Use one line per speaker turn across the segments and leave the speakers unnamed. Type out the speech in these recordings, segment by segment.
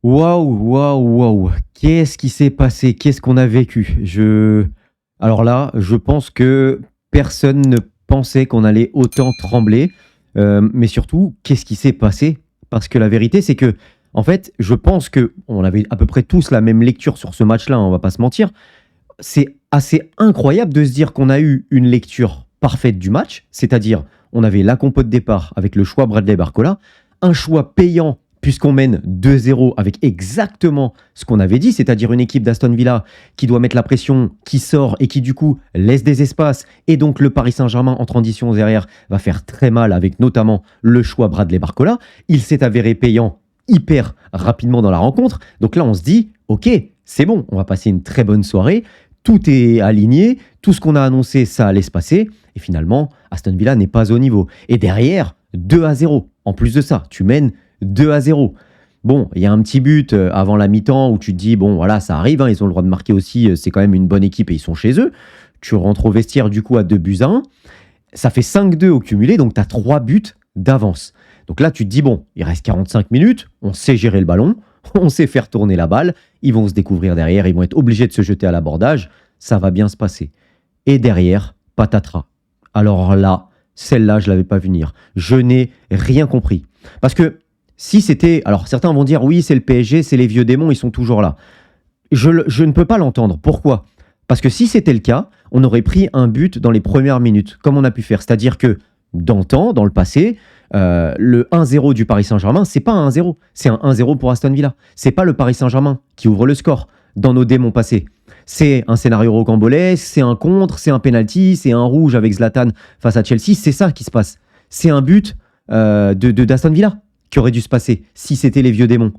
Waouh, waouh, waouh! Qu'est-ce qui s'est passé? Qu'est-ce qu'on a vécu? Alors là, je pense que personne ne pensait qu'on allait autant trembler, mais surtout, qu'est-ce qui s'est passé? Parce que la vérité, c'est que, en fait, je pense que on avait à peu près tous la même lecture sur ce match-là, on va pas se mentir. C'est assez incroyable de se dire qu'on a eu une lecture parfaite du match, c'est-à-dire on avait la compo de départ avec le choix Bradley Barcola, un choix payant puisqu'on mène 2-0 avec exactement ce qu'on avait dit, c'est-à-dire une équipe d'Aston Villa qui doit mettre la pression, qui sort et qui du coup laisse des espaces, et donc le Paris Saint-Germain en transition derrière va faire très mal avec notamment le choix Bradley Barcola. Il s'est avéré payant hyper rapidement dans la rencontre, donc là on se dit, ok, c'est bon, on va passer une très bonne soirée, tout est aligné, tout ce qu'on a annoncé, ça allait se passer. Et finalement, Aston Villa n'est pas au niveau. Et derrière, 2-0. En plus de ça, tu mènes 2-0. Bon, il y a un petit but avant la mi-temps où tu te dis, bon, voilà, ça arrive, hein, ils ont le droit de marquer aussi, c'est quand même une bonne équipe et ils sont chez eux. Tu rentres au vestiaire du coup à 2-1. Ça fait 5-2 au cumulé, donc tu as 3 buts d'avance. Donc là, tu te dis, bon, il reste 45 minutes, on sait gérer le ballon, on sait faire tourner la balle, ils vont se découvrir derrière, ils vont être obligés de se jeter à l'abordage, ça va bien se passer. Et derrière, patatras. Alors là, celle-là, je ne l'avais pas vu venir. Je n'ai rien compris. Parce que si c'était... Alors certains vont dire, oui, c'est le PSG, c'est les vieux démons, ils sont toujours là. Je ne peux pas l'entendre. Pourquoi? Parce que si c'était le cas, on aurait pris un but dans les premières minutes, comme on a pu faire. C'est-à-dire que d'antan, dans le passé, le 1-0 du Paris Saint-Germain, c'est pas un 1-0, c'est un 1-0 pour Aston Villa. C'est pas le Paris Saint-Germain qui ouvre le score dans nos démons passés. C'est un scénario rocambolesque, c'est un contre, c'est un penalty, c'est un rouge avec Zlatan face à Chelsea. C'est ça qui se passe. C'est un but d'Aston Villa qui aurait dû se passer si c'était les vieux démons.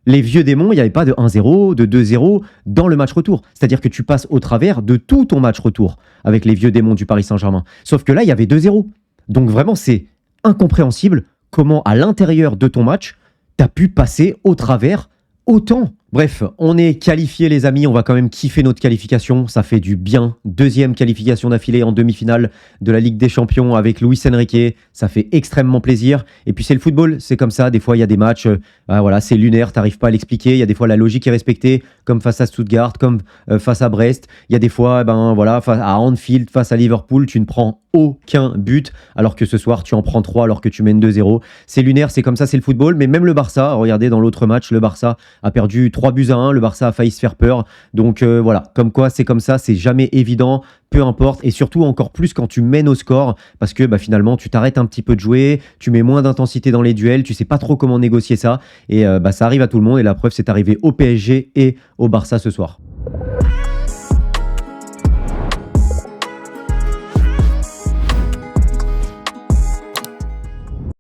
Les vieux démons, il n'y avait pas de 1-0, de 2-0 dans le match retour. C'est-à-dire que tu passes au travers de tout ton match retour avec les vieux démons du Paris Saint-Germain. Sauf que là, il y avait 2-0. Donc vraiment, c'est incompréhensible comment, à l'intérieur de ton match, tu as pu passer au travers autant. Bref, on est qualifiés les amis, on va quand même kiffer notre qualification, ça fait du bien. Deuxième qualification d'affilée en demi-finale de la Ligue des Champions avec Luis Enrique, ça fait extrêmement plaisir. Et puis c'est le football, c'est comme ça, des fois il y a des matchs, voilà, c'est lunaire, t'arrives pas à l'expliquer, il y a des fois la logique est respectée, comme face à Stuttgart, comme face à Brest. Il y a des fois, voilà, face à Anfield, face à Liverpool, tu ne prends aucun but, alors que ce soir tu en prends 3 alors que tu mènes 2-0. C'est lunaire, c'est comme ça, c'est le football. Mais même le Barça, regardez dans l'autre match, le Barça a perdu 3-1, le Barça a failli se faire peur. Donc voilà, comme quoi c'est comme ça, c'est jamais évident, peu importe. Et surtout encore plus quand tu mènes au score, parce que finalement tu t'arrêtes un petit peu de jouer, tu mets moins d'intensité dans les duels, tu sais pas trop comment négocier ça. Et ça arrive à tout le monde, et la preuve c'est arrivé au PSG et au Barça ce soir.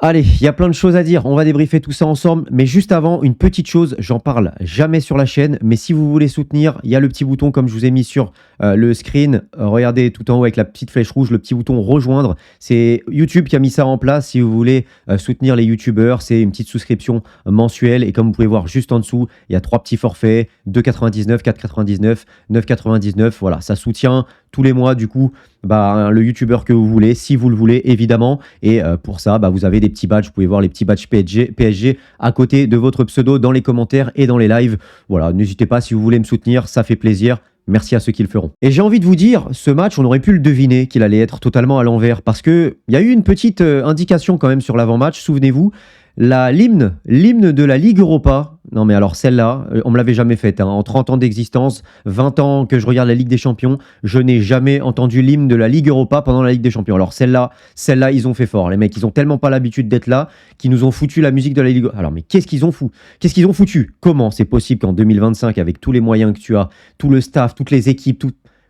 Allez, il y a plein de choses à dire, on va débriefer tout ça ensemble, mais juste avant, une petite chose, j'en parle jamais sur la chaîne, mais si vous voulez soutenir, il y a le petit bouton comme je vous ai mis sur le screen, regardez tout en haut avec la petite flèche rouge, le petit bouton rejoindre, c'est YouTube qui a mis ça en place si vous voulez soutenir les youtubeurs, c'est une petite souscription mensuelle, et comme vous pouvez voir juste en dessous, il y a 3 petits forfaits, 2,99, 4,99, 9,99, voilà, ça soutient tous les mois du coup le youtubeur que vous voulez, si vous le voulez évidemment, et pour ça vous avez des petits badges, vous pouvez voir les petits badges PSG à côté de votre pseudo dans les commentaires et dans les lives. Voilà, n'hésitez pas si vous voulez me soutenir, ça fait plaisir. Merci à ceux qui le feront. Et j'ai envie de vous dire, ce match, on aurait pu le deviner qu'il allait être totalement à l'envers, parce qu'il y a eu une petite indication quand même sur l'avant-match, souvenez-vous, l'hymne de la Ligue Europa. Non mais alors celle-là, on me l'avait jamais faite. Hein. En 30 ans d'existence, 20 ans que je regarde la Ligue des Champions, je n'ai jamais entendu l'hymne de la Ligue Europa pendant la Ligue des Champions. Alors celle-là, ils ont fait fort. Les mecs, ils ont tellement pas l'habitude d'être là qu'ils nous ont foutu la musique de la Ligue. Alors mais qu'est-ce qu'ils ont foutu? Comment c'est possible qu'en 2025, avec tous les moyens que tu as, tout le staff, toutes les équipes,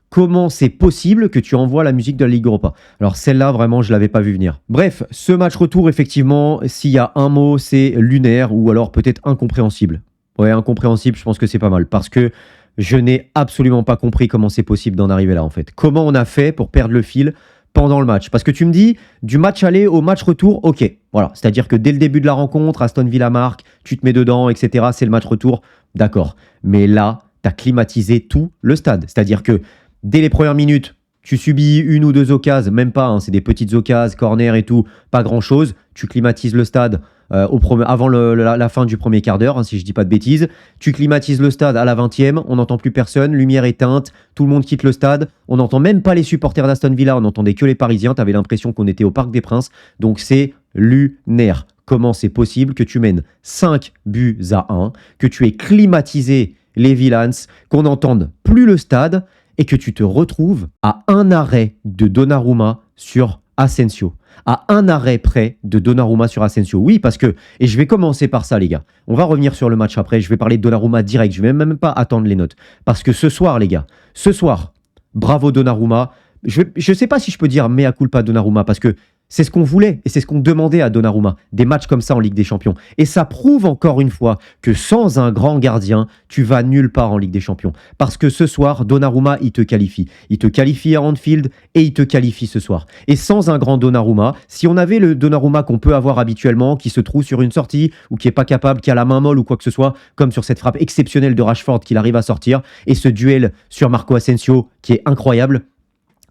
comment c'est possible que tu envoies la musique de la Ligue Europa? Alors celle-là, vraiment, je ne l'avais pas vu venir. Bref, ce match retour, effectivement, s'il y a un mot, c'est lunaire ou alors peut-être incompréhensible. Ouais, incompréhensible, je pense que c'est pas mal. Parce que je n'ai absolument pas compris comment c'est possible d'en arriver là, en fait. Comment on a fait pour perdre le fil pendant le match? Parce que tu me dis, du match aller au match retour, ok. Voilà, c'est-à-dire que dès le début de la rencontre, Aston Villa marque, tu te mets dedans, etc. C'est le match retour, d'accord. Mais là, tu as climatisé tout le stade. C'est-à-dire que dès les premières minutes, tu subis une ou deux occasions, même pas, hein, c'est des petites occasions, corner et tout, pas grand-chose. Tu climatises le stade avant la fin du premier quart d'heure, hein, si je dis pas de bêtises. Tu climatises le stade à la 20e, on n'entend plus personne, lumière éteinte, tout le monde quitte le stade, on n'entend même pas les supporters d'Aston Villa, on n'entendait que les Parisiens, tu avais l'impression qu'on était au Parc des Princes, donc c'est lunaire. Comment c'est possible que tu mènes 5 buts à 1, que tu aies climatisé les Villans, qu'on n'entende plus le stade et que tu te retrouves à un arrêt de Donnarumma sur Asensio. À un arrêt près de Donnarumma sur Asensio. Oui, parce que, et je vais commencer par ça les gars, on va revenir sur le match après, je vais parler de Donnarumma direct, je ne vais même pas attendre les notes. Parce que ce soir les gars, ce soir, bravo Donnarumma, je ne sais pas si je peux dire mea culpa Donnarumma, parce que c'est ce qu'on voulait et c'est ce qu'on demandait à Donnarumma, des matchs comme ça en Ligue des Champions. Et ça prouve encore une fois que sans un grand gardien, tu vas nulle part en Ligue des Champions. Parce que ce soir, Donnarumma, il te qualifie. Il te qualifie à Anfield et il te qualifie ce soir. Et sans un grand Donnarumma, si on avait le Donnarumma qu'on peut avoir habituellement, qui se trouve sur une sortie ou qui n'est pas capable, qui a la main molle ou quoi que ce soit, comme sur cette frappe exceptionnelle de Rashford qu'il arrive à sortir, et ce duel sur Marco Asensio qui est incroyable,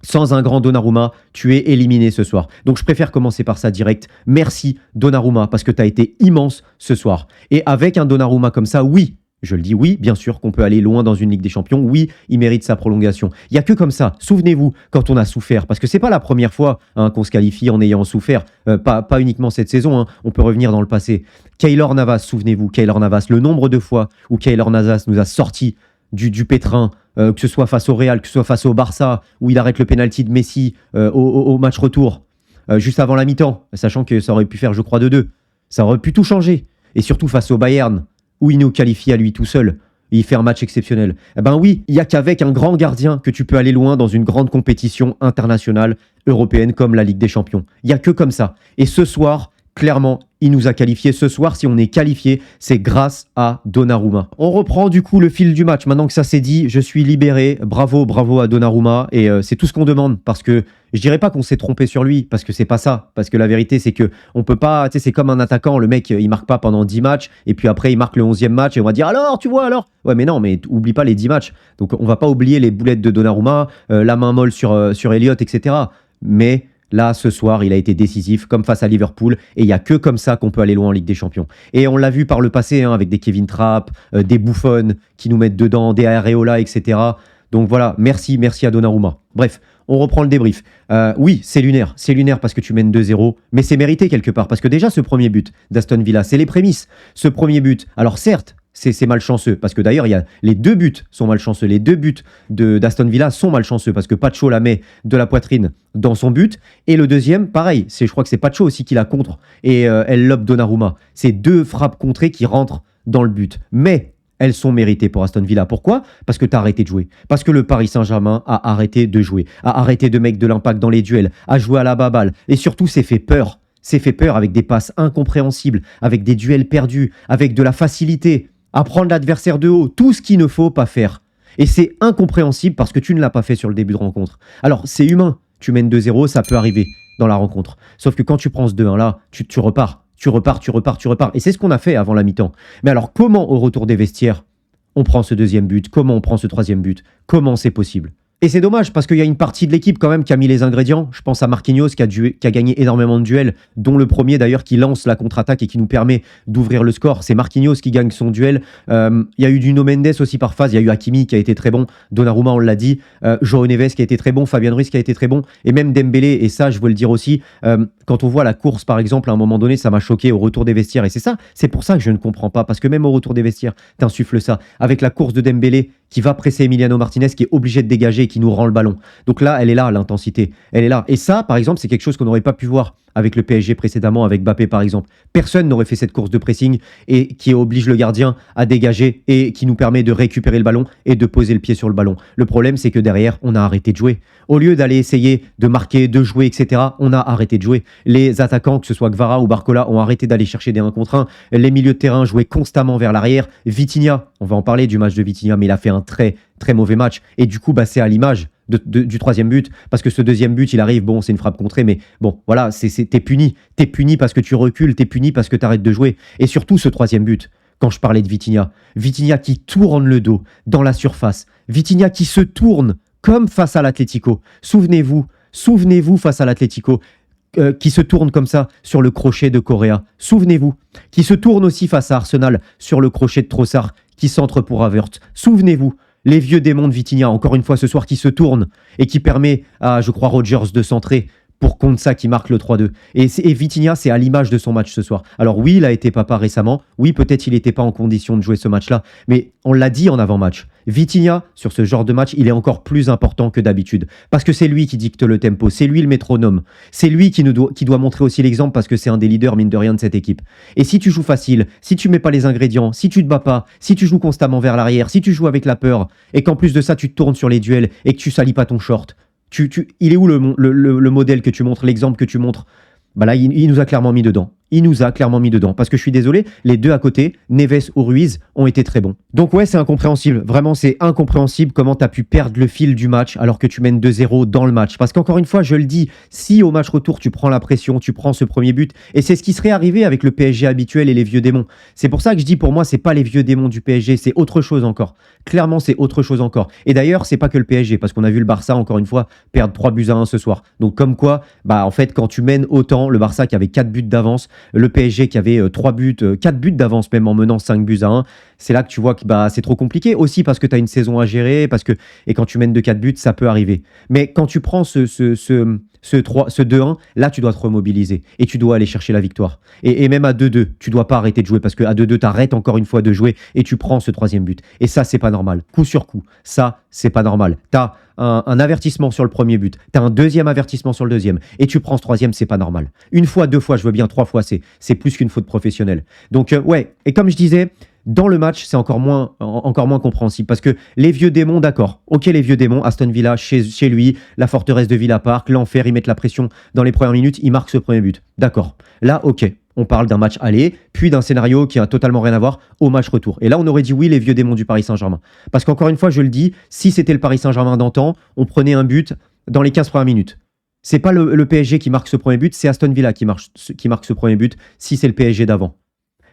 sans un grand Donnarumma, tu es éliminé ce soir. Donc je préfère commencer par ça direct. Merci Donnarumma, parce que tu as été immense ce soir. Et avec un Donnarumma comme ça, oui, je le dis oui, bien sûr qu'on peut aller loin dans une Ligue des Champions. Oui, il mérite sa prolongation. Il n'y a que comme ça. Souvenez-vous, quand on a souffert, parce que c'est pas la première fois qu'on se qualifie en ayant souffert, pas uniquement cette saison, on peut revenir dans le passé. Keylor Navas, souvenez-vous, Keylor Navas, le nombre de fois où Keylor Navas nous a sorti du pétrin, que ce soit face au Real, que ce soit face au Barça, où il arrête le pénalty de Messi au match retour, juste avant la mi-temps, sachant que ça aurait pu faire, je crois, 2-2. Ça aurait pu tout changer. Et surtout face au Bayern, où il nous qualifie à lui tout seul. Et il fait un match exceptionnel. Eh ben oui, il n'y a qu'avec un grand gardien que tu peux aller loin dans une grande compétition internationale européenne comme la Ligue des Champions. Il n'y a que comme ça. Et ce soir, clairement, il nous a qualifiés. Ce soir, si on est qualifié, c'est grâce à Donnarumma. On reprend du coup le fil du match. Maintenant que ça s'est dit, je suis libéré. Bravo, bravo à Donnarumma. Et c'est tout ce qu'on demande. Parce que je dirais pas qu'on s'est trompé sur lui, parce que c'est pas ça. Parce que la vérité, c'est que on peut pas, tu sais, c'est comme un attaquant. Le mec, il marque pas pendant 10 matchs. Et puis après, il marque le 11e match. Et on va dire, alors, tu vois, alors. Ouais, mais non, mais oublie pas les 10 matchs. Donc on va pas oublier les boulettes de Donnarumma, la main molle sur Elliott, etc. Mais là, ce soir, il a été décisif, comme face à Liverpool, et il n'y a que comme ça qu'on peut aller loin en Ligue des Champions. Et on l'a vu par le passé, avec des Kevin Trapp, des Buffon qui nous mettent dedans, des Areola, etc. Donc voilà, merci à Donnarumma. Bref, on reprend le débrief. Oui, c'est lunaire parce que tu mènes 2-0, mais c'est mérité quelque part, parce que déjà, ce premier but d'Aston Villa, c'est les prémices. Ce premier but, alors certes, c'est malchanceux, parce que d'ailleurs, les 2 buts sont malchanceux. Les 2 buts d'Aston Villa sont malchanceux, parce que Pacho la met de la poitrine dans son but. Et le deuxième, pareil, je crois que c'est Pacho aussi qui la contre, et elle lobe Donnarumma. C'est 2 frappes contrées qui rentrent dans le but. Mais elles sont méritées pour Aston Villa. Pourquoi ? Parce que tu as arrêté de jouer. Parce que le Paris Saint-Germain a arrêté de jouer, a arrêté de mettre de l'impact dans les duels, a joué à la baballe, et surtout s'est fait peur. S'est fait peur avec des passes incompréhensibles, avec des duels perdus, avec de la facilité, à prendre l'adversaire de haut, tout ce qu'il ne faut pas faire. Et c'est incompréhensible parce que tu ne l'as pas fait sur le début de rencontre. Alors, c'est humain, tu mènes 2-0, ça peut arriver dans la rencontre. Sauf que quand tu prends ce 2-1 là, tu repars. Tu repars. Et c'est ce qu'on a fait avant la mi-temps. Mais alors, comment au retour des vestiaires, on prend ce deuxième but ? Comment on prend ce troisième but ? Comment c'est possible ? Et c'est dommage parce qu'il y a une partie de l'équipe quand même qui a mis les ingrédients. Je pense à Marquinhos qui a gagné énormément de duels, dont le premier d'ailleurs qui lance la contre-attaque et qui nous permet d'ouvrir le score. C'est Marquinhos qui gagne son duel. Il y a eu Nuno Mendes aussi par phase. Il y a eu Hakimi qui a été très bon. Donnarumma, on l'a dit. João Neves qui a été très bon. Fabian Ruiz qui a été très bon. Et même Dembélé, et ça je veux le dire aussi, quand on voit la course par exemple, à un moment donné, ça m'a choqué au retour des vestiaires. Et c'est pour ça que je ne comprends pas. Parce que même au retour des vestiaires, t'insuffles ça. Avec la course de Dembélé qui va presser Emiliano Martinez, qui est obligé de dégager et qui nous rend le ballon. Donc là, elle est là, l'intensité. Elle est là. Et ça, par exemple, c'est quelque chose qu'on n'aurait pas pu voir avec le PSG précédemment, avec Mbappé par exemple. Personne n'aurait fait cette course de pressing et qui oblige le gardien à dégager et qui nous permet de récupérer le ballon et de poser le pied sur le ballon. Le problème, c'est que derrière, on a arrêté de jouer. Au lieu d'aller essayer de marquer, de jouer, etc., on a arrêté de jouer. Les attaquants, que ce soit Gvara ou Barcola, ont arrêté d'aller chercher des 1 contre 1. Les milieux de terrain jouaient constamment vers l'arrière. Vitinha, on va en parler du match de Vitinha, mais il a fait un très, très mauvais match. Et du coup, c'est à l'image du troisième but, parce que ce deuxième but, il arrive, bon, c'est une frappe contrée, mais bon, voilà, t'es puni. T'es puni parce que tu recules, t'es puni parce que t'arrêtes de jouer. Et surtout, ce troisième but, quand je parlais de Vitinha qui tourne le dos dans la surface, Vitinha qui se tourne comme face à l'Atlético. Souvenez-vous face à l'Atlético, qui se tourne comme ça sur le crochet de Correa. Souvenez-vous. Qui se tourne aussi face à Arsenal sur le crochet de Trossard, qui centre pour Havertz. Souvenez-vous. Les vieux démons de Vitinha, encore une fois ce soir, qui se tourne et qui permet à, je crois, Rodgers de centrer pour Konsa qui marque le 3-2. Et Vitinha, c'est à l'image de son match ce soir. Alors oui, il a été papa récemment. Oui, peut-être il n'était pas en condition de jouer ce match-là. Mais on l'a dit en avant-match. Vitinha, sur ce genre de match, il est encore plus important que d'habitude. Parce que c'est lui qui dicte le tempo. C'est lui le métronome. C'est lui qui doit montrer aussi l'exemple parce que c'est un des leaders, mine de rien, de cette équipe. Et si tu joues facile, si tu mets pas les ingrédients, si tu te bats pas, si tu joues constamment vers l'arrière, si tu joues avec la peur, et qu'en plus de ça, tu te tournes sur les duels et que tu salis pas ton short, il est où le modèle que tu montres, l'exemple que tu montres? Bah là, il nous a clairement mis dedans. Il nous a clairement mis dedans. Parce que je suis désolé, les deux à côté, Neves ou Ruiz, ont été très bons. Donc ouais, c'est incompréhensible. Vraiment, c'est incompréhensible comment tu as pu perdre le fil du match alors que tu mènes 2-0 dans le match. Parce qu'encore une fois, je le dis, si au match retour, tu prends la pression, tu prends ce premier but, et c'est ce qui serait arrivé avec le PSG habituel et les vieux démons. C'est pour ça que je dis, pour moi, c'est pas les vieux démons du PSG, c'est autre chose encore. Clairement, c'est autre chose encore. Et d'ailleurs, c'est pas que le PSG, parce qu'on a vu le Barça, encore une fois, perdre 3-1 ce soir. Donc comme quoi, bah en fait, quand tu mènes autant, le Barça qui avait 4 buts d'avance, le PSG qui avait 4 buts d'avance même en menant 5-1, c'est là que tu vois que bah, c'est trop compliqué. Aussi parce que tu as une saison à gérer, et quand tu mènes de 4 buts, ça peut arriver. Mais quand tu prends ce 2-1, là, tu dois te remobiliser et tu dois aller chercher la victoire. Et même à 2-2, tu dois pas arrêter de jouer parce qu'à 2-2, tu arrêtes encore une fois de jouer et tu prends ce troisième but. Et ça, c'est pas normal. Coup sur coup, ça, c'est pas normal. Tu as un avertissement sur le premier but, tu as un deuxième avertissement sur le deuxième et tu prends ce troisième, c'est pas normal. Une fois, 2 fois, je veux bien, 3 fois, c'est plus qu'une faute professionnelle. Donc, ouais, et comme je disais, dans le match, c'est encore moins compréhensible parce que les vieux démons, d'accord. Ok, les vieux démons, Aston Villa, chez lui, la forteresse de Villa Park, l'enfer, ils mettent la pression dans les premières minutes, ils marquent ce premier but. D'accord. Là, ok. On parle d'un match aller, puis d'un scénario qui a totalement rien à voir au match retour. Et là, on aurait dit oui, les vieux démons du Paris Saint-Germain. Parce qu'encore une fois, je le dis, si c'était le Paris Saint-Germain d'antan, on prenait un but dans les 15 premières minutes. C'est pas le PSG qui marque ce premier but, c'est Aston Villa qui marque ce premier but, si c'est le PSG d'avant.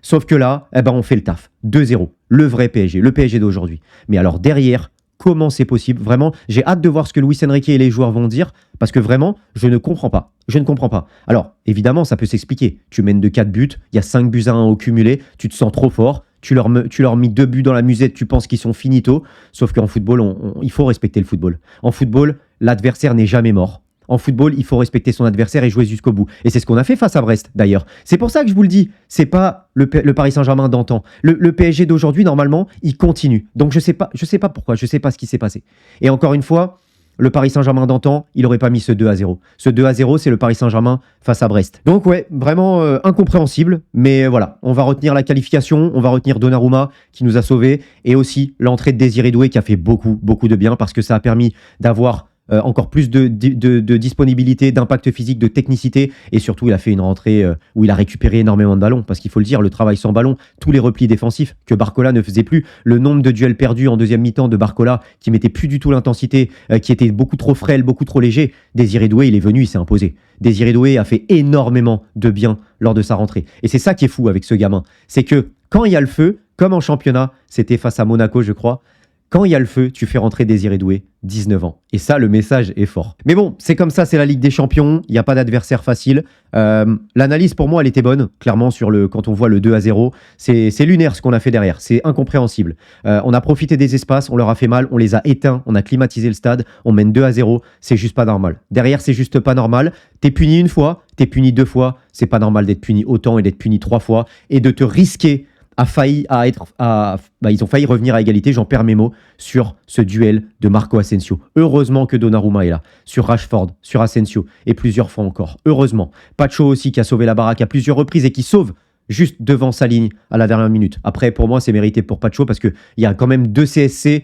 Sauf que là, eh ben, on fait le taf. 2-0. Le vrai PSG, le PSG d'aujourd'hui. Mais alors derrière, comment c'est possible? Vraiment, j'ai hâte de voir ce que Luis Enrique et les joueurs vont dire, parce que vraiment, je ne comprends pas. Je ne comprends pas. Alors, évidemment, ça peut s'expliquer. Tu mènes de 4 buts, il y a 5-1 au cumulé, tu te sens trop fort, tu leur mis 2 buts dans la musette, tu penses qu'ils sont finito. Sauf qu'en football, il faut respecter le football. En football, l'adversaire n'est jamais mort. En football, il faut respecter son adversaire et jouer jusqu'au bout. Et c'est ce qu'on a fait face à Brest, d'ailleurs. C'est pour ça que je vous le dis, c'est pas le Paris Saint-Germain d'antan. Le PSG d'aujourd'hui, normalement, il continue. Donc je sais pas pourquoi, je sais pas ce qui s'est passé. Et encore une fois, le Paris Saint-Germain d'antan, il n'aurait pas mis ce 2-0. Ce 2-0, c'est le Paris Saint-Germain face à Brest. Donc ouais, vraiment incompréhensible. Mais voilà, on va retenir la qualification, on va retenir Donnarumma qui nous a sauvés, et aussi l'entrée de Désiré Doué qui a fait beaucoup de bien parce que ça a permis d'avoir encore plus de disponibilité, d'impact physique, de technicité, et surtout il a fait une rentrée où il a récupéré énormément de ballons, parce qu'il faut le dire, le travail sans ballon, tous les replis défensifs que Barcola ne faisait plus, le nombre de duels perdus en deuxième mi-temps de Barcola qui mettait plus du tout l'intensité, qui était beaucoup trop frêle, beaucoup trop léger. Désiré Doué, il est venu, il s'est imposé. Désiré Doué a fait énormément de bien lors de sa rentrée, et c'est ça qui est fou avec ce gamin, c'est que quand il y a le feu, comme en championnat, c'était face à Monaco je crois, quand il y a le feu, tu fais rentrer Désiré Doué, 19 ans. Et ça, le message est fort. Mais bon, c'est comme ça, c'est la Ligue des Champions. Il n'y a pas d'adversaire facile. L'analyse, pour moi, elle était bonne. Clairement, quand on voit le 2-0, c'est lunaire ce qu'on a fait derrière. C'est incompréhensible. On a profité des espaces, on leur a fait mal, on les a éteints, on a climatisé le stade, on mène 2-0. C'est juste pas normal. Derrière, c'est juste pas normal. T'es puni une fois, t'es puni 2 fois. C'est pas normal d'être puni autant et d'être puni 3 fois. Et de te risquer ils ont failli revenir à égalité, j'en perds mes mots, sur ce duel de Marco Asensio. Heureusement que Donnarumma est là, sur Rashford, sur Asensio, et plusieurs fois encore. Heureusement. Pacho aussi qui a sauvé la baraque à plusieurs reprises et qui sauve juste devant sa ligne à la dernière minute. Après, pour moi, c'est mérité pour Pacho parce qu'il y a quand même 2 CSC,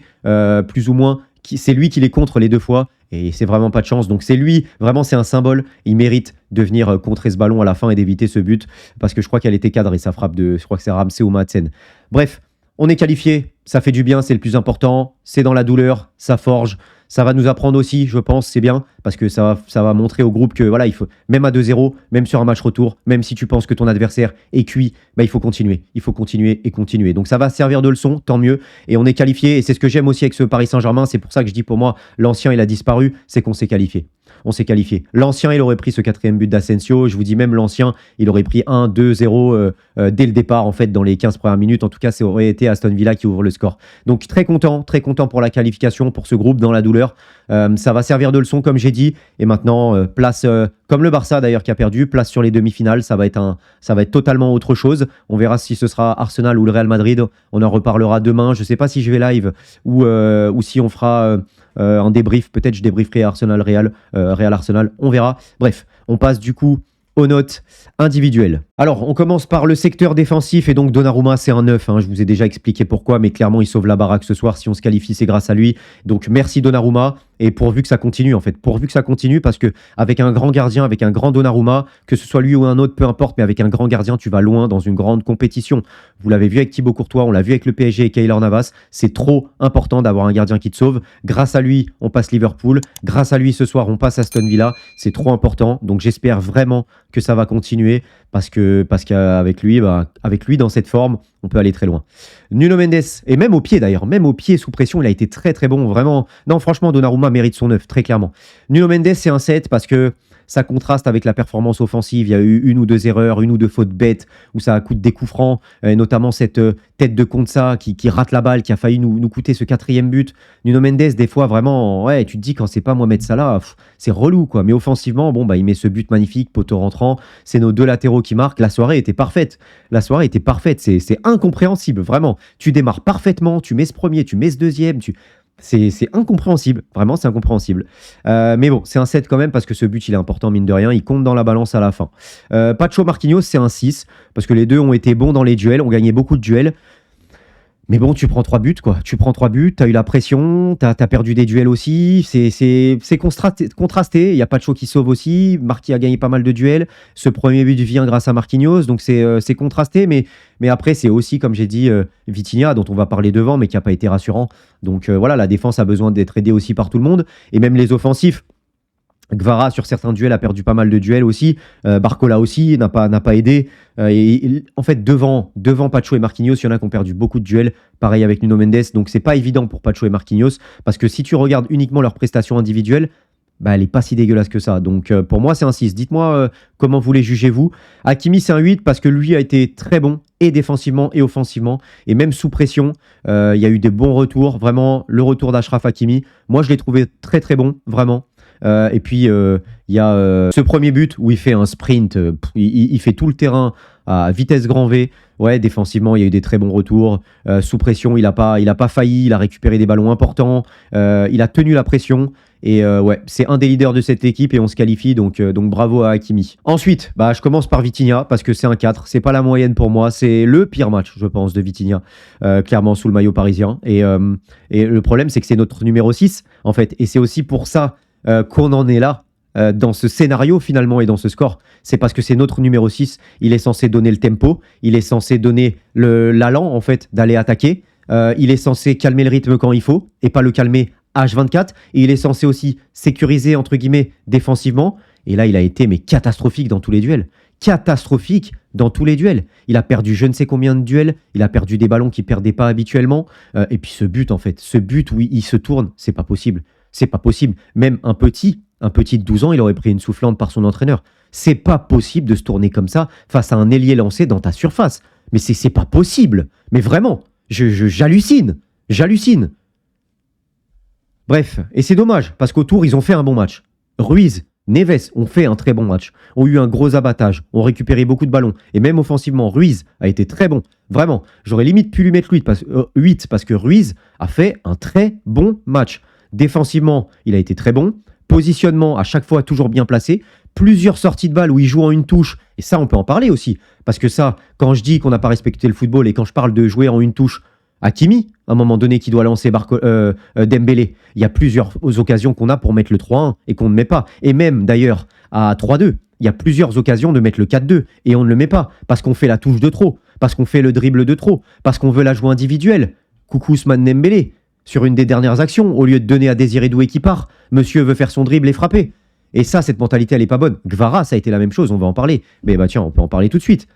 plus ou moins, c'est lui qui les contre les 2 fois. Et c'est vraiment pas de chance. Donc c'est lui, vraiment c'est un symbole. Il mérite de venir contrer ce ballon à la fin et d'éviter ce but. Parce que je crois qu'elle était cadrée, sa frappe je crois que c'est Ramsey ou Madsen. Bref, on est qualifié. Ça fait du bien, c'est le plus important. C'est dans la douleur, ça forge. Ça va nous apprendre aussi, je pense, c'est bien. Parce que ça va montrer au groupe que voilà, il faut, même à 2-0, même sur un match retour, même si tu penses que ton adversaire est cuit, bah, il faut continuer. Il faut continuer et continuer. Donc ça va servir de leçon, tant mieux. Et on est qualifié. Et c'est ce que j'aime aussi avec ce Paris Saint-Germain. C'est pour ça que je dis pour moi, l'ancien, il a disparu. C'est qu'on s'est qualifié. on s'est qualifié. L'ancien, il aurait pris ce 4e but d'Asensio. Je vous dis même l'ancien, il aurait pris 1-2-0 dès le départ, en fait, dans les 15 premières minutes. En tout cas, ça aurait été Aston Villa qui ouvre le score. Donc très content pour la qualification, pour ce groupe dans la douleur. Ça va servir de leçon, comme j'ai dit. Et maintenant, place, comme le Barça d'ailleurs qui a perdu, place sur les demi-finales. Ça va être totalement autre chose. On verra si ce sera Arsenal ou le Real Madrid. On en reparlera demain. Je ne sais pas si je vais live ou si on fera un débrief. Peut-être je débrieferai Arsenal-Real, Real-Arsenal. On verra. Bref, on passe du coup aux notes individuelles. Alors, on commence par le secteur défensif et donc Donnarumma, c'est un 9. Je vous ai déjà expliqué pourquoi, mais clairement, il sauve la baraque ce soir. Si on se qualifie, c'est grâce à lui. Donc, merci Donnarumma et pourvu que ça continue, en fait. Pourvu que ça continue parce que avec un grand gardien, avec un grand Donnarumma, que ce soit lui ou un autre, peu importe, mais avec un grand gardien, tu vas loin dans une grande compétition. Vous l'avez vu avec Thibaut Courtois, on l'a vu avec le PSG et Keylor Navas. C'est trop important d'avoir un gardien qui te sauve. Grâce à lui, on passe Liverpool. Grâce à lui, ce soir, on passe Aston Villa. C'est trop important. Donc, j'espère vraiment que ça va continuer parce qu'avec lui, dans cette forme, on peut aller très loin. Nuno Mendes, et même au pied d'ailleurs, même au pied sous pression, il a été très très bon, vraiment. Non, franchement, Donnarumma mérite son 9, très clairement. Nuno Mendes, c'est un 7 parce que ça contraste avec la performance offensive. Il y a eu 1 ou 2 erreurs, 1 ou 2 fautes bêtes où ça a coûté des coups francs, notamment cette tête de Konsa qui rate la balle, qui a failli nous coûter ce 4e but. Nuno Mendes, des fois, vraiment, ouais, tu te dis quand c'est pas Mohamed Salah, c'est relou, quoi. Mais offensivement, bon, il met ce but magnifique, poteau rentrant. C'est nos 2 latéraux qui marquent. La soirée était parfaite. C'est incompréhensible, vraiment. Tu démarres parfaitement, tu mets ce premier, tu mets ce deuxième, C'est incompréhensible, vraiment c'est incompréhensible. Mais bon, c'est un 7 quand même parce que ce but il est important mine de rien, il compte dans la balance à la fin. Pacho Marquinhos c'est un 6 parce que les deux ont été bons dans les duels, ont gagné beaucoup de duels. Mais bon, tu prends 3 buts, quoi. Tu prends 3 buts, tu as eu la pression, tu as perdu des duels aussi. C'est contrasté. Il y a Pacho qui sauve aussi. Marquis a gagné pas mal de duels. Ce premier but vient grâce à Marquinhos. Donc c'est contrasté. Mais après, c'est aussi, comme j'ai dit, Vitinha, dont on va parler devant, mais qui n'a pas été rassurant. Donc voilà, la défense a besoin d'être aidée aussi par tout le monde. Et même les offensifs. Gvara, sur certains duels, a perdu pas mal de duels aussi. Barcola aussi n'a pas aidé. En fait, devant Pacho et Marquinhos, il y en a qui ont perdu beaucoup de duels. Pareil avec Nuno Mendes. Donc, c'est pas évident pour Pacho et Marquinhos. Parce que si tu regardes uniquement leurs prestations individuelles, elle n'est pas si dégueulasse que ça. Donc, pour moi, c'est un 6. Dites-moi comment vous les jugez-vous. Hakimi, c'est un 8 parce que lui a été très bon, et défensivement et offensivement. Et même sous pression, il y a eu des bons retours. Vraiment, le retour d'Achraf Hakimi. Moi, je l'ai trouvé très, très bon. Vraiment. Et puis, il y a ce premier but où il fait un sprint. Il fait tout le terrain à vitesse grand V. Ouais, défensivement, il y a eu des très bons retours. Sous pression, il n'a pas failli. Il a récupéré des ballons importants. Il a tenu la pression. Et ouais, c'est un des leaders de cette équipe et on se qualifie. Donc bravo à Hakimi. Ensuite, je commence par Vitinha parce que c'est un 4. C'est pas la moyenne pour moi. C'est le pire match, je pense, de Vitinha. Clairement, sous le maillot parisien. Et le problème, c'est que c'est notre numéro 6, en fait. Et c'est aussi pour ça qu'on en est là dans ce scénario finalement et dans ce score. C'est parce que c'est notre numéro 6, il est censé donner le tempo, il est censé donner l'allant en fait d'aller attaquer, il est censé calmer le rythme quand il faut et pas le calmer H24 et il est censé aussi sécuriser entre guillemets défensivement et là il a été mais catastrophique dans tous les duels. Catastrophique dans tous les duels. Il a perdu je ne sais combien de duels, il a perdu des ballons qu'il perdait pas habituellement et puis ce but en fait, ce but où il se tourne, c'est pas possible. C'est pas possible. Même un petit de 12 ans, il aurait pris une soufflante par son entraîneur. C'est pas possible de se tourner comme ça face à un ailier lancé dans ta surface. Mais c'est pas possible. Mais vraiment, j'hallucine. J'hallucine. Bref, et c'est dommage, parce qu'autour, ils ont fait un bon match. Ruiz, Neves ont fait un très bon match, ont eu un gros abattage, ont récupéré beaucoup de ballons. Et même offensivement, Ruiz a été très bon. Vraiment, j'aurais limite pu lui mettre 8 parce que Ruiz a fait un très bon match. Défensivement, il a été très bon. Positionnement, à chaque fois, toujours bien placé. Plusieurs sorties de balles où il joue en une touche. Et ça, on peut en parler aussi. Parce que ça, quand je dis qu'on n'a pas respecté le football et quand je parle de jouer en une touche, Hakimi, à un moment donné, qui doit lancer Dembélé, il y a plusieurs occasions qu'on a pour mettre le 3-1 et qu'on ne met pas. Et même, d'ailleurs, à 3-2, il y a plusieurs occasions de mettre le 4-2 et on ne le met pas. Parce qu'on fait la touche de trop. Parce qu'on fait le dribble de trop. Parce qu'on veut la jouer individuelle. Coucou Ousmane Dembélé. Sur une des dernières actions, au lieu de donner à Désiré Doué qui part, monsieur veut faire son dribble et frapper. Et ça, cette mentalité, elle n'est pas bonne. Gvara, ça a été la même chose, on va en parler. Mais tiens, on peut en parler tout de suite.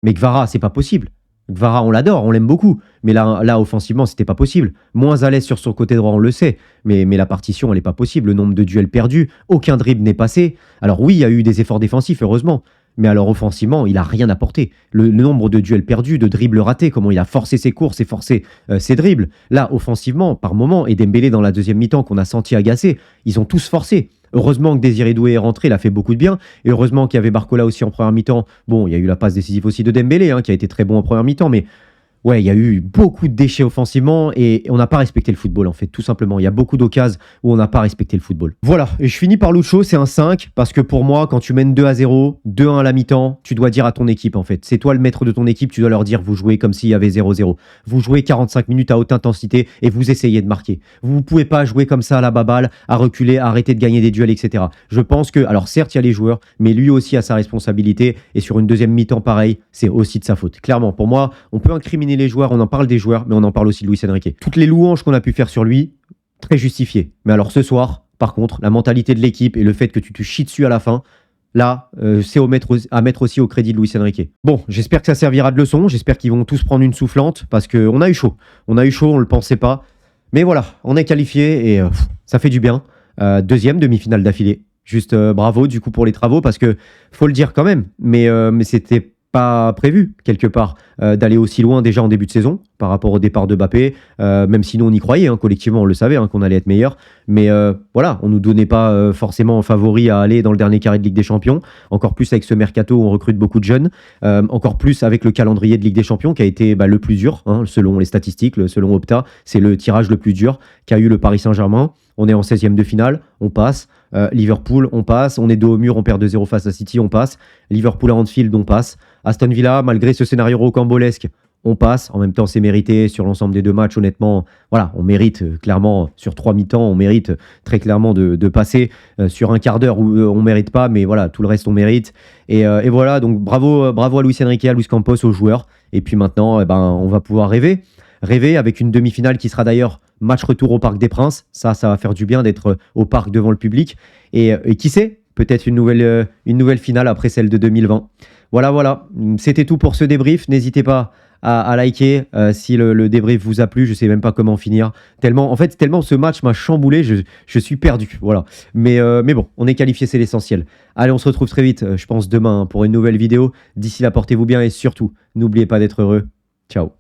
Mais Gvara, c'est pas possible. Gvara, on l'adore, on l'aime beaucoup. Mais là offensivement, c'était pas possible. Moins à l'aise sur son côté droit, on le sait. Mais la partition, elle est pas possible. Le nombre de duels perdus, aucun dribble n'est passé. Alors oui, il y a eu des efforts défensifs, heureusement. Mais alors offensivement, il a rien apporté. Le nombre de duels perdus, de dribbles ratés, comment il a forcé ses courses et forcé ses dribbles. Là, offensivement, par moment, et Dembélé dans la deuxième mi-temps qu'on a senti agacé, ils ont tous forcé. Heureusement que Désiré Doué est rentré, il a fait beaucoup de bien. Et heureusement qu'il y avait Barcola aussi en première mi-temps. Bon, il y a eu la passe décisive aussi de Dembélé, hein, qui a été très bon en première mi-temps, mais ouais, il y a eu beaucoup de déchets offensivement et on n'a pas respecté le football, en fait, tout simplement. Il y a beaucoup d'occasions où on n'a pas respecté le football. Voilà, et je finis par Lucho, c'est un 5, parce que pour moi, quand tu mènes 2-0, 2-1 à la mi-temps, tu dois dire à ton équipe, en fait. C'est toi le maître de ton équipe, tu dois leur dire, vous jouez comme s'il y avait 0-0. Vous jouez 45 minutes à haute intensité et vous essayez de marquer. Vous ne pouvez pas jouer comme ça à la baballe, à reculer, à arrêter de gagner des duels, etc. Je pense que, alors certes, il y a les joueurs, mais lui aussi a sa responsabilité, et sur une deuxième mi-temps pareil, c'est aussi de sa faute. Clairement, pour moi, on peut incriminer les joueurs, on en parle des joueurs, mais on en parle aussi de Luis Enrique. Toutes les louanges qu'on a pu faire sur lui, très justifiées. Mais alors ce soir, par contre, la mentalité de l'équipe et le fait que tu te chies dessus à la fin, là, c'est à mettre aussi au crédit de Luis Enrique. Bon, j'espère que ça servira de leçon, j'espère qu'ils vont tous prendre une soufflante, parce qu'on a eu chaud. On a eu chaud, on ne le pensait pas. Mais voilà, on est qualifié et ça fait du bien. Deuxième demi-finale d'affilée. Juste bravo du coup pour les travaux, parce que faut le dire quand même, mais c'était pas prévu, quelque part, d'aller aussi loin déjà en début de saison par rapport au départ de Mbappé, même si nous on y croyait, hein, collectivement on le savait, hein, qu'on allait être meilleur, mais voilà, on nous donnait pas forcément favori à aller dans le dernier carré de Ligue des Champions, encore plus avec ce mercato où on recrute beaucoup de jeunes, encore plus avec le calendrier de Ligue des Champions qui a été le plus dur, hein, selon les statistiques, selon Opta, c'est le tirage le plus dur qu'a eu le Paris Saint-Germain. On est en 16e de finale, on passe. Liverpool, on passe. On est dos au mur, on perd 2-0 face à City, on passe. Liverpool à Anfield, on passe. Aston Villa, malgré ce scénario rocambolesque, on passe. En même temps, c'est mérité sur l'ensemble des deux matchs. Honnêtement, voilà, on mérite clairement, sur 3 mi-temps, on mérite très clairement de passer sur un quart d'heure où on ne mérite pas, mais voilà, tout le reste, on mérite. Et voilà, donc bravo à Luis Enrique, à Luis Campos, aux joueurs. Et puis maintenant, on va pouvoir rêver. Rêver avec une demi-finale qui sera d'ailleurs match retour au Parc des Princes. Ça va faire du bien d'être au parc devant le public. Et qui sait, peut-être une nouvelle finale après celle de 2020. Voilà. C'était tout pour ce débrief. N'hésitez pas à liker si le débrief vous a plu. Je ne sais même pas comment finir. Tellement ce match m'a chamboulé, je suis perdu. Voilà. Mais bon, on est qualifié, c'est l'essentiel. Allez, on se retrouve très vite, je pense demain, pour une nouvelle vidéo. D'ici là, portez-vous bien et surtout, n'oubliez pas d'être heureux. Ciao.